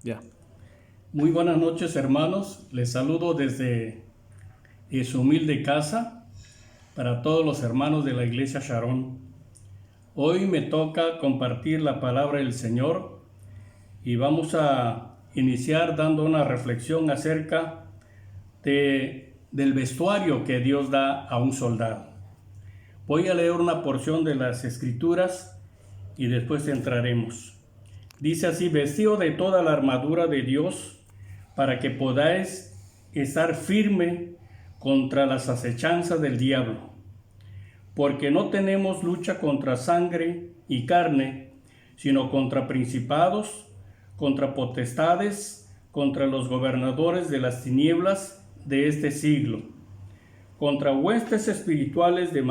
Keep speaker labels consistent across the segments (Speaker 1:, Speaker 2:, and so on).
Speaker 1: Ya.
Speaker 2: Muy buenas noches, hermanos. Les saludo desde su humilde casa para todos los hermanos de la Iglesia Sharon. Hoy me toca compartir la palabra del Señor y vamos a iniciar dando una reflexión acerca del vestuario que Dios da a un soldado. Voy a leer una porción de las Escrituras y después entraremos. Dice así: vestido de toda la armadura de Dios, para que podáis estar firme contra las acechanzas del diablo. Porque no tenemos lucha contra sangre y carne, sino contra principados, contra potestades, contra los gobernadores de las tinieblas de este siglo, contra huestes espirituales de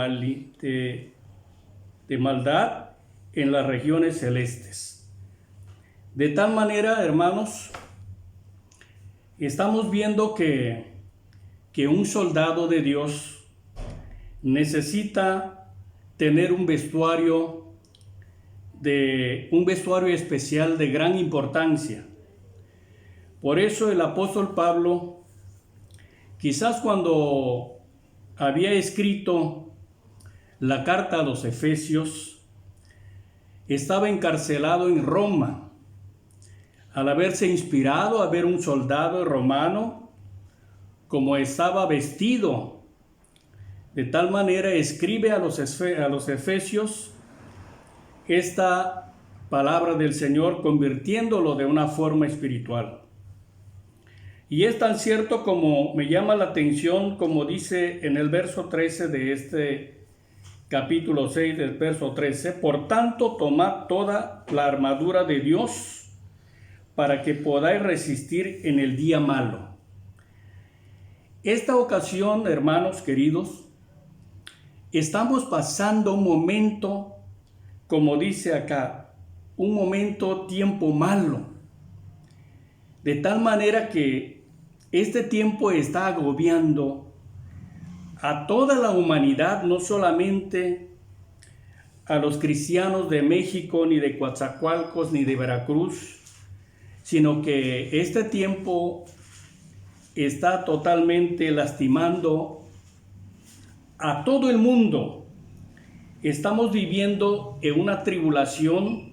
Speaker 2: maldad en las regiones celestes. De tal manera, hermanos, estamos viendo que un soldado de Dios necesita tener un vestuario especial de gran importancia. Por eso el apóstol Pablo, quizás cuando había escrito la carta a los Efesios, estaba encarcelado en Roma. Al haberse inspirado a ver un soldado romano como estaba vestido, de tal manera escribe a los Efesios esta palabra del Señor, convirtiéndolo de una forma espiritual. Y es tan cierto como me llama la atención, como dice en el verso 13 de este capítulo 6 del verso 13: por tanto, tomad toda la armadura de Dios para que podáis resistir en el día malo. Esta ocasión, hermanos queridos, estamos pasando un momento, como dice acá, un momento, tiempo malo. De tal manera que este tiempo está agobiando a toda la humanidad, no solamente a los cristianos de México, ni de Coatzacoalcos, ni de Veracruz, sino que este tiempo está totalmente lastimando a todo el mundo. Estamos viviendo en una tribulación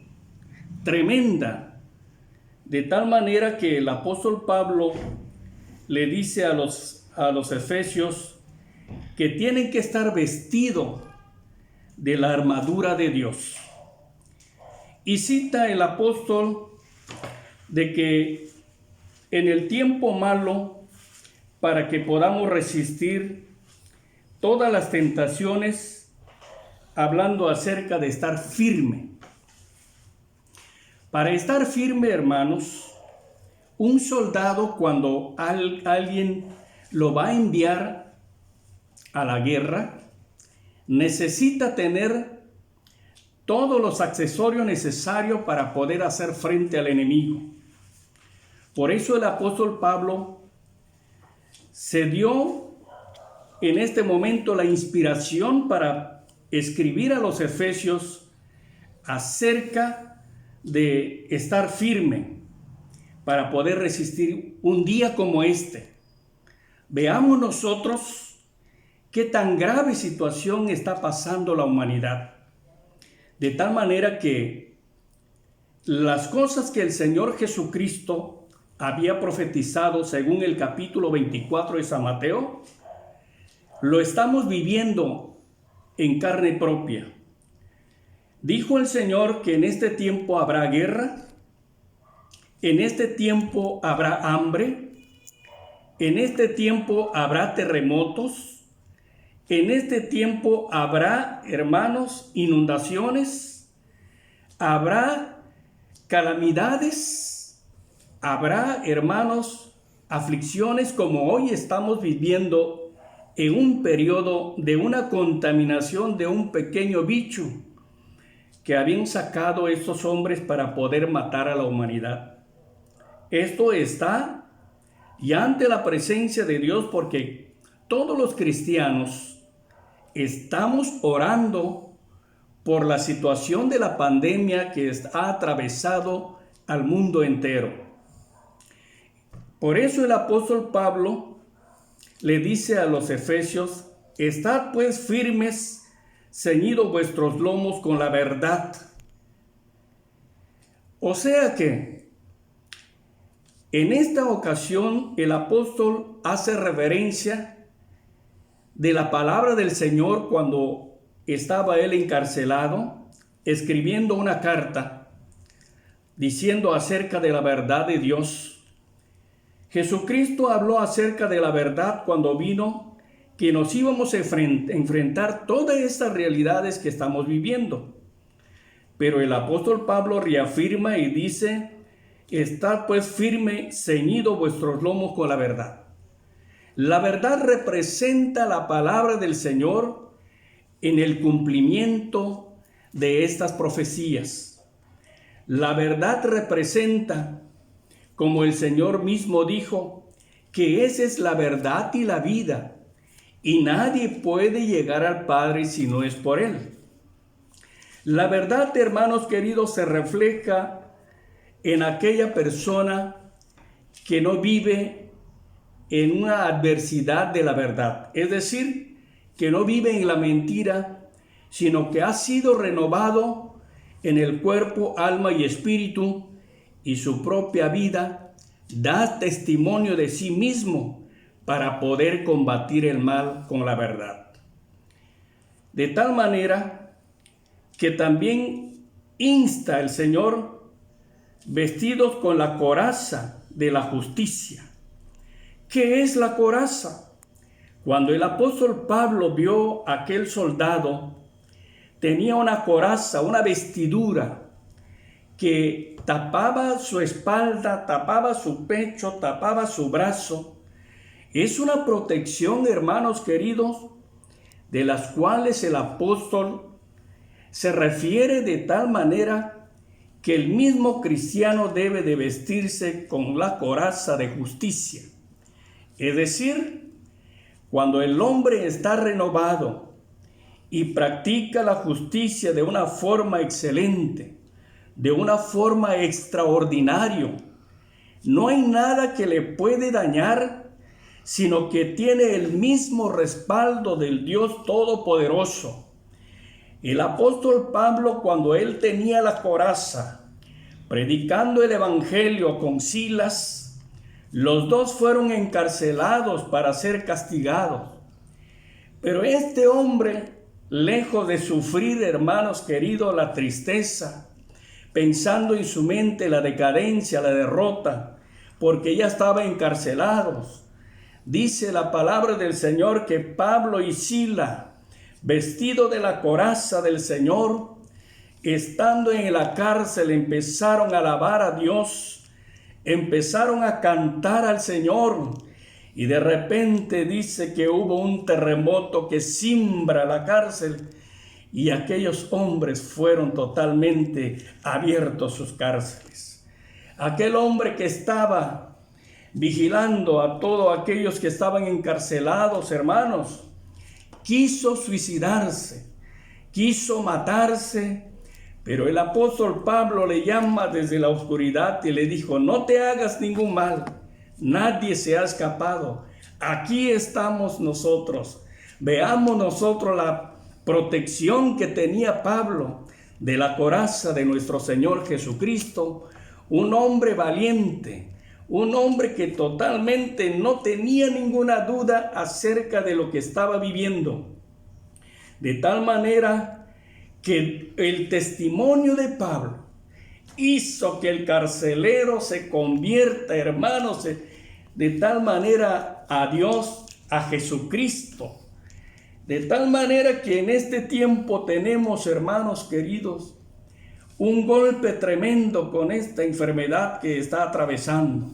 Speaker 2: tremenda, de tal manera que el apóstol Pablo le dice a los efesios que tienen que estar vestidos de la armadura de Dios. Y cita el apóstol de que en el tiempo malo, para que podamos resistir todas las tentaciones, hablando acerca de estar firme. Para estar firme, hermanos, un soldado, cuando alguien lo va a enviar a la guerra, necesita tener todos los accesorios necesarios para poder hacer frente al enemigo. Por eso el apóstol Pablo se dio en este momento la inspiración para escribir a los Efesios acerca de estar firme para poder resistir un día como este. Veamos nosotros qué tan grave situación está pasando la humanidad. De tal manera que las cosas que el Señor Jesucristo había profetizado según el capítulo 24 de San Mateo, lo estamos viviendo en carne propia. Dijo el Señor que en este tiempo habrá guerra, en este tiempo habrá hambre, en este tiempo habrá terremotos, en este tiempo habrá, hermanos, inundaciones, habrá calamidades, habrá, hermanos, aflicciones, como hoy estamos viviendo en un periodo de una contaminación de un pequeño bicho que habían sacado estos hombres para poder matar a la humanidad. Esto está ya ante la presencia de Dios, porque todos los cristianos estamos orando por la situación de la pandemia que ha atravesado al mundo entero. Por eso el apóstol Pablo le dice a los efesios: estad pues firmes, ceñidos vuestros lomos con la verdad. O sea que en esta ocasión el apóstol hace referencia de la palabra del Señor cuando estaba él encarcelado, escribiendo una carta diciendo acerca de la verdad de Dios. Jesucristo habló acerca de la verdad cuando vino, que nos íbamos a enfrentar todas estas realidades que estamos viviendo. Pero el apóstol Pablo reafirma y dice: estad pues firme, ceñidos vuestros lomos con la verdad. La verdad representa la palabra del Señor en el cumplimiento de estas profecías. La verdad representa, como el Señor mismo dijo, que esa es la verdad y la vida, y nadie puede llegar al Padre si no es por Él. La verdad, hermanos queridos, se refleja en aquella persona que no vive en una adversidad de la verdad, es decir, que no vive en la mentira, sino que ha sido renovado en el cuerpo, alma y espíritu, y su propia vida da testimonio de sí mismo para poder combatir el mal con la verdad. De tal manera que también insta el Señor: vestidos con la coraza de la justicia. ¿Qué es la coraza? Cuando el apóstol Pablo vio a aquel soldado, tenía una coraza, una vestidura que tapaba su espalda, tapaba su pecho, tapaba su brazo. Es una protección, hermanos queridos, de las cuales el apóstol se refiere de tal manera que el mismo cristiano debe de vestirse con la coraza de justicia. Es decir, cuando el hombre está renovado y practica la justicia de una forma excelente, de una forma extraordinaria, no hay nada que le puede dañar, sino que tiene el mismo respaldo del Dios Todopoderoso. El apóstol Pablo, cuando él tenía la coraza, predicando el evangelio con Silas, los dos fueron encarcelados para ser castigados. Pero este hombre, lejos de sufrir, hermanos queridos, la tristeza, pensando en su mente la decadencia, la derrota, porque ya estaban encarcelados, dice la palabra del Señor que Pablo y Silas, vestido de la coraza del Señor, estando en la cárcel, empezaron a alabar a Dios, empezaron a cantar al Señor, y de repente dice que hubo un terremoto que cimbra la cárcel, y aquellos hombres fueron totalmente abiertos sus cárceles. Aquel hombre que estaba vigilando a todos aquellos que estaban encarcelados, hermanos, quiso suicidarse, quiso matarse, pero el apóstol Pablo le llama desde la oscuridad y le dijo: no te hagas ningún mal, nadie se ha escapado, aquí estamos nosotros. Veamos nosotros la protección que tenía Pablo de la coraza de nuestro Señor Jesucristo, un hombre valiente, un hombre que totalmente no tenía ninguna duda acerca de lo que estaba viviendo. De tal manera que el testimonio de Pablo hizo que el carcelero se convierta, hermanos, de tal manera a Dios, a Jesucristo. De tal manera que en este tiempo tenemos, hermanos queridos, un golpe tremendo con esta enfermedad que está atravesando.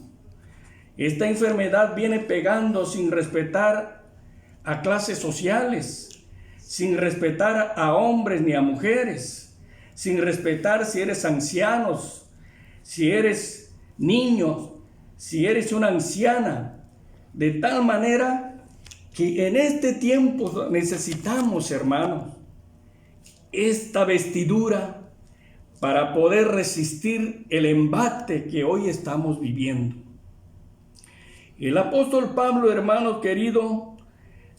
Speaker 2: Esta enfermedad viene pegando sin respetar a clases sociales, sin respetar a hombres ni a mujeres, sin respetar si eres ancianos, si eres niño, si eres una anciana. De tal manera que en este tiempo necesitamos, hermanos, esta vestidura para poder resistir el embate que hoy estamos viviendo. El apóstol Pablo, hermano querido,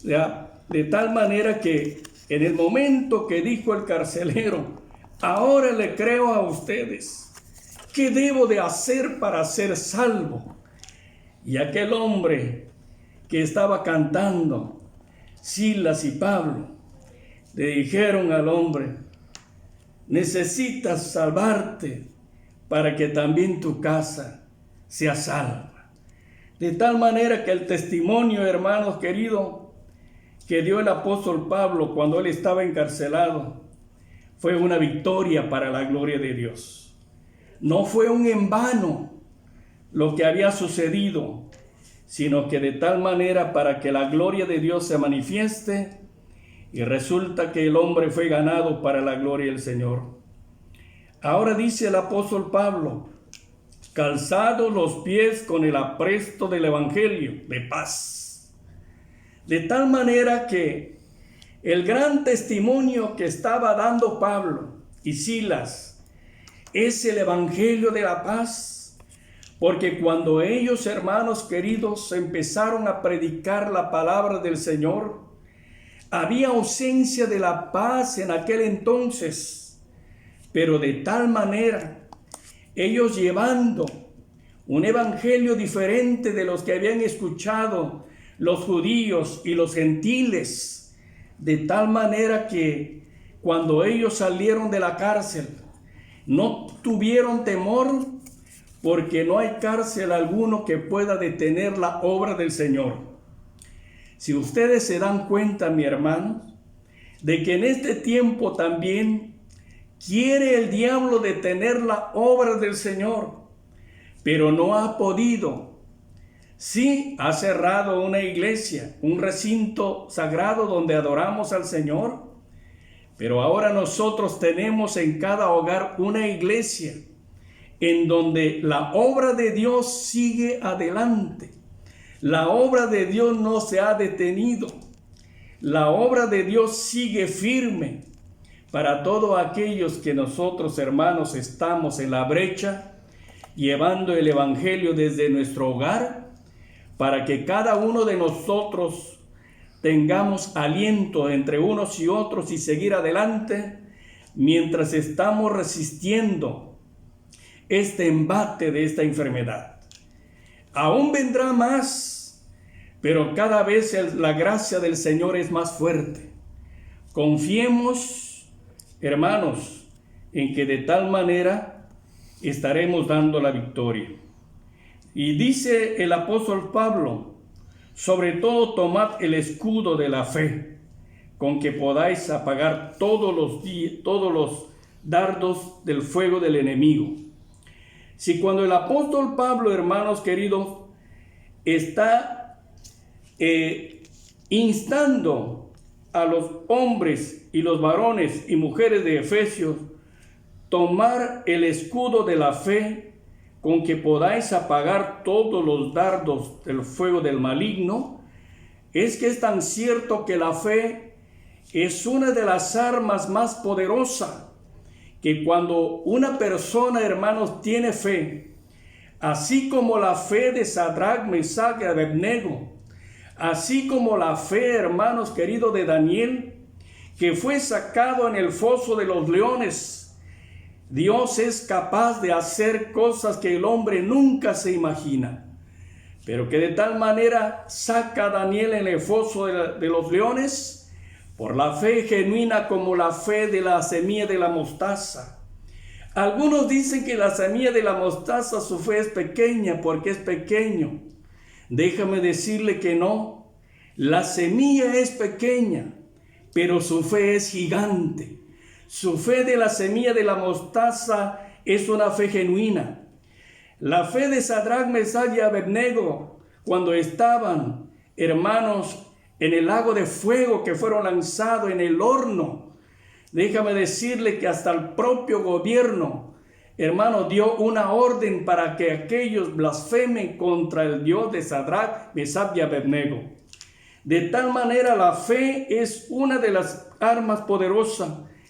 Speaker 2: de tal manera que en el momento que dijo el carcelero, ahora le creo a ustedes, ¿qué debo de hacer para ser salvo? Y aquel hombre que estaba cantando, Silas y Pablo, le dijeron al hombre, necesitas salvarte para que también tu casa sea salva. De tal manera que el testimonio, hermanos queridos, que dio el apóstol Pablo cuando él estaba encarcelado, fue una victoria para la gloria de Dios. No fue un en vano lo que había sucedido, sino que de tal manera para que la gloria de Dios se manifieste, y resulta que el hombre fue ganado para la gloria del Señor. Ahora dice el apóstol Pablo, calzados los pies con el apresto del evangelio de paz. De tal manera que el gran testimonio que estaba dando Pablo y Silas es el evangelio de la paz, porque cuando ellos, hermanos queridos, empezaron a predicar la palabra del Señor, había ausencia de la paz en aquel entonces, pero de tal manera, ellos llevando un evangelio diferente de los que habían escuchado los judíos y los gentiles, de tal manera que cuando ellos salieron de la cárcel, no tuvieron temor, porque no hay cárcel alguno que pueda detener la obra del Señor. Si ustedes se dan cuenta, mi hermano, de que en este tiempo también quiere el diablo detener la obra del Señor, pero no ha podido. Sí, ha cerrado una iglesia, un recinto sagrado donde adoramos al Señor, pero ahora nosotros tenemos en cada hogar una iglesia en donde la obra de Dios sigue adelante. La obra de Dios no se ha detenido. La obra de Dios sigue firme para todos aquellos que nosotros, hermanos, estamos en la brecha, llevando el evangelio desde nuestro hogar, para que cada uno de nosotros tengamos aliento entre unos y otros y seguir adelante mientras estamos resistiendo este embate de esta enfermedad. Aún vendrá más, pero cada vez la gracia del Señor es más fuerte. Confiemos, hermanos, en que de tal manera estaremos dando la victoria. Y dice el apóstol Pablo, sobre todo tomad el escudo de la fe, con que podáis apagar todos los dardos del fuego del enemigo. Si cuando el apóstol Pablo, hermanos queridos, está instando a los hombres y los varones y mujeres de Efesios tomar el escudo de la fe, con que podáis apagar todos los dardos del fuego del maligno, es que es tan cierto que la fe es una de las armas más poderosas, que cuando una persona, hermanos, tiene fe, así como la fe de Sadrach, Mesach y Abednego, así como la fe, hermanos queridos, de Daniel, que fue sacado en el foso de los leones, Dios es capaz de hacer cosas que el hombre nunca se imagina, pero que de tal manera saca a Daniel en el foso de los leones por la fe genuina como la fe de la semilla de la mostaza. Algunos dicen que la semilla de la mostaza, su fe es pequeña porque es pequeño. Déjame decirle que no, la semilla es pequeña, pero su fe es gigante. Su fe de la semilla de la mostaza es una fe genuina. La fe de Sadrach, Mesach y Abednego, cuando estaban, hermanos, en el lago de fuego, que fueron lanzados en el horno, déjame decirle que hasta el propio gobierno, hermano, dio una orden para que aquellos blasfemen contra el Dios de Sadrach, Mesach y Abednego. De tal manera, la fe es una de las armas poderosas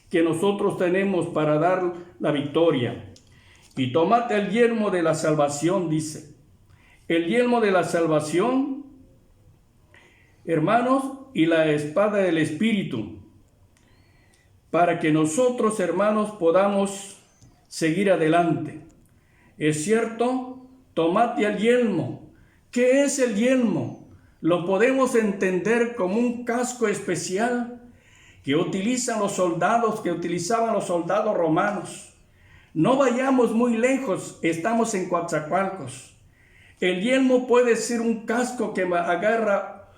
Speaker 2: que nosotros tenemos para dar la victoria. Y tomad el yelmo de la salvación, dice, el yelmo de la salvación, hermanos, y la espada del Espíritu, para que nosotros, hermanos, podamos seguir adelante. Es cierto, tomad el yelmo. ¿Qué es el yelmo? Lo podemos entender como un casco especial que utilizaban los soldados romanos. No vayamos muy lejos, estamos en Coatzacoalcos. El yelmo puede ser un casco que agarra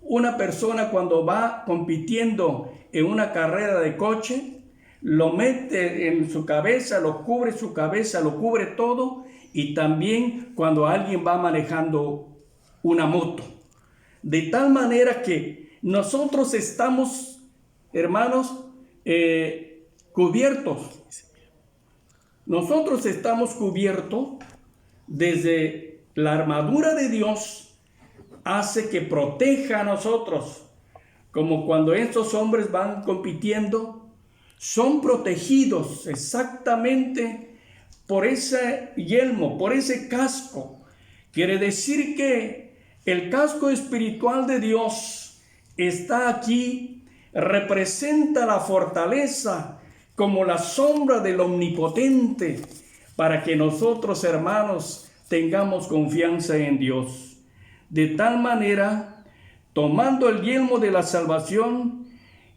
Speaker 2: una persona cuando va compitiendo en una carrera de coche, lo mete en su cabeza, lo cubre todo, y también cuando alguien va manejando una moto. De tal manera que nosotros estamos, hermanos, cubiertos. Nosotros estamos cubiertos desde la armadura de Dios, hace que proteja a nosotros, como cuando estos hombres van compitiendo, son protegidos exactamente por ese yelmo, por ese casco. Quiere decir que el casco espiritual de Dios está aquí, representa la fortaleza como la sombra del Omnipotente, para que nosotros, hermanos, tengamos confianza en Dios. De tal manera, tomando el yelmo de la salvación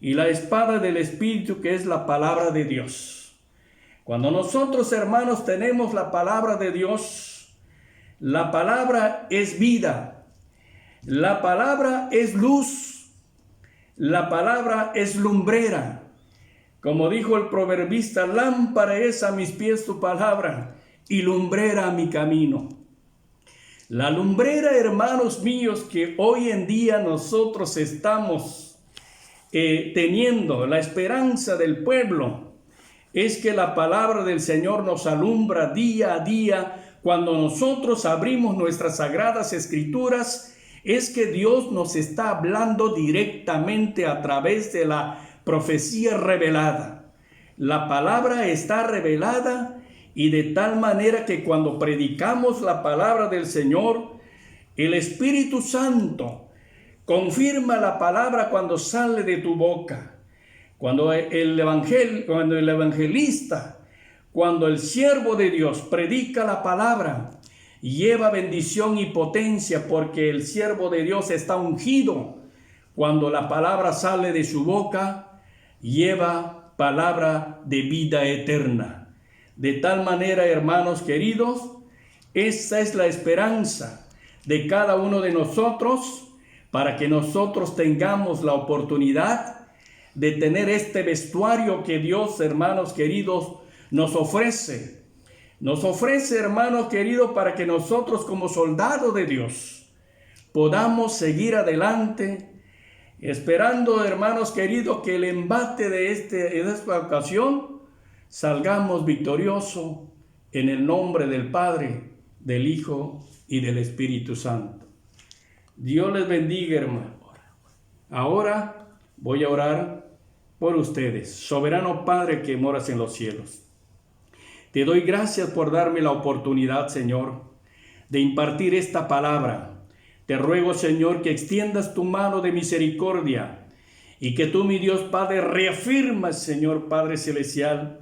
Speaker 2: y la espada del Espíritu, que es la palabra de Dios. Cuando nosotros, hermanos, tenemos la palabra de Dios, la palabra es vida, la palabra es luz, la palabra es lumbrera. Como dijo el proverbista, lámpara es a mis pies tu palabra y lumbrera a mi camino. La lumbrera, hermanos míos, que hoy en día nosotros estamos teniendo, la esperanza del pueblo, es que la palabra del Señor nos alumbra día a día. Cuando nosotros abrimos nuestras sagradas escrituras, es que Dios nos está hablando directamente a través de la profecía revelada. La palabra está revelada, y de tal manera que cuando predicamos la palabra del Señor, el Espíritu Santo confirma la palabra cuando sale de tu boca. Cuando el evangelista, cuando el siervo de Dios predica la palabra, lleva bendición y potencia, porque el siervo de Dios está ungido. Cuando la palabra sale de su boca, lleva palabra de vida eterna. De tal manera, hermanos queridos, esta es la esperanza de cada uno de nosotros, para que nosotros tengamos la oportunidad de tener este vestuario que Dios, hermanos queridos, nos ofrece. Nos ofrece, hermanos queridos, para que nosotros, como soldados de Dios, podamos seguir adelante, esperando, hermanos queridos, que el embate de esta ocasión salgamos victoriosos en el nombre del Padre, del Hijo y del Espíritu Santo. Dios les bendiga, hermano. Ahora voy a orar por ustedes. Soberano Padre que moras en los cielos, te doy gracias por darme la oportunidad, Señor, de impartir esta palabra. Te ruego, Señor, que extiendas tu mano de misericordia y que tú, mi Dios Padre, reafirmas, Señor Padre Celestial,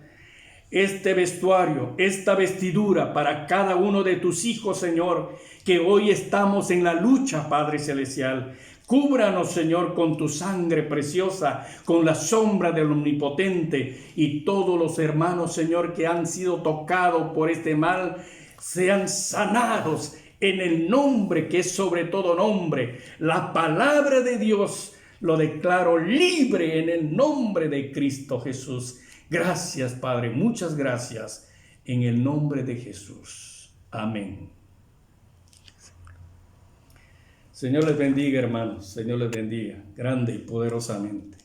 Speaker 2: este vestuario, esta vestidura para cada uno de tus hijos, Señor, que hoy estamos en la lucha, Padre Celestial. Cúbranos, Señor, con tu sangre preciosa, con la sombra del Omnipotente, y todos los hermanos, Señor, que han sido tocados por este mal, sean sanados en el nombre que es sobre todo nombre. La palabra de Dios lo declaro libre en el nombre de Cristo Jesús. Gracias, Padre, muchas gracias, en el nombre de Jesús. Amén. Señor les bendiga, hermanos. Señor les bendiga grande y poderosamente.